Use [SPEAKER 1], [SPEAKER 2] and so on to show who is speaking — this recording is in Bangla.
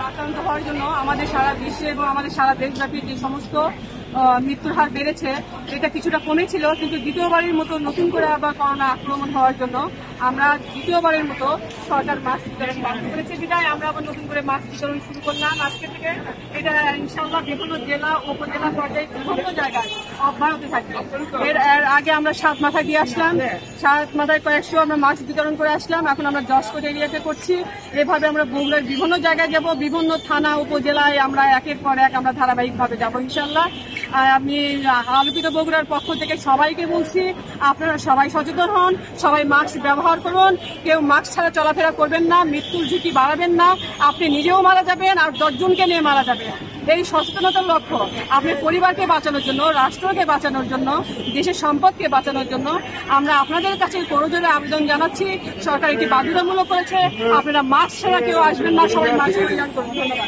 [SPEAKER 1] আক্রান্ত হওয়ার জন্য আমাদের সারা বিশ্বে এবং আমাদের সারা দেশব্যাপী যে সমস্ত মৃত্যুর হার বেড়েছে, এটা কিছুটা কমেছিল, কিন্তু দ্বিতীয়বারের মতো নতুন করে আবার করোনা আক্রমণ হওয়ার জন্য আমরা দ্বিতীয়বারের মতো সরকার মাস্ক বিতরণ বন্ধ করেছে। বিদায় আমরা আবার নতুন করে মাস্ক বিতরণ শুরু করলাম আজকে থেকে। এটা ইনশাআল্লাহ বিভিন্ন জেলা উপজেলা পর্যায়ে বিভিন্ন জায়গায় অব্যাহত থাকবে। এর আগে আমরা 7 মাথায় দিয়ে আসলাম, 7 মাথায় কয়েকশো আমরা মাস্ক বিতরণ করে আসলাম। এখন আমরা জজকোট এরিয়াতে করছি। এভাবে আমরা বগুড়ার বিভিন্ন জায়গায় যাব, বিভিন্ন থানা উপজেলায় আমরা একের পর এক আমরা ধারাবাহিকভাবে যাব ইনশাআল্লাহ। আমি আলোকিত বগুড়ার পক্ষ থেকে সবাইকে বলছি, আপনারা সবাই সচেতন হন, সবাই মাস্ক ব্যবহার করুন, কেউ মাস্ক ছাড়া চলাফেরা করবেন না, মৃত্যুর ঝুঁকি বাড়াবেন না। আপনি নিজেও মারা যাবেন আর 10 জনকে নিয়ে মারা যাবেন। এই সচেতনতার লক্ষ্য আপনি পরিবারকে বাঁচানোর জন্য, রাষ্ট্রকে বাঁচানোর জন্য, দেশের সম্পদকে বাঁচানোর জন্য আমরা আপনাদের কাছে করজোরে আবেদন জানাচ্ছি। সরকার এটি বাধ্যতামূলক করেছে, আপনারা মাস্ক ছাড়া কেউ আসবেন না, সবাই মাস্ক পরিধান করুন। ধন্যবাদ।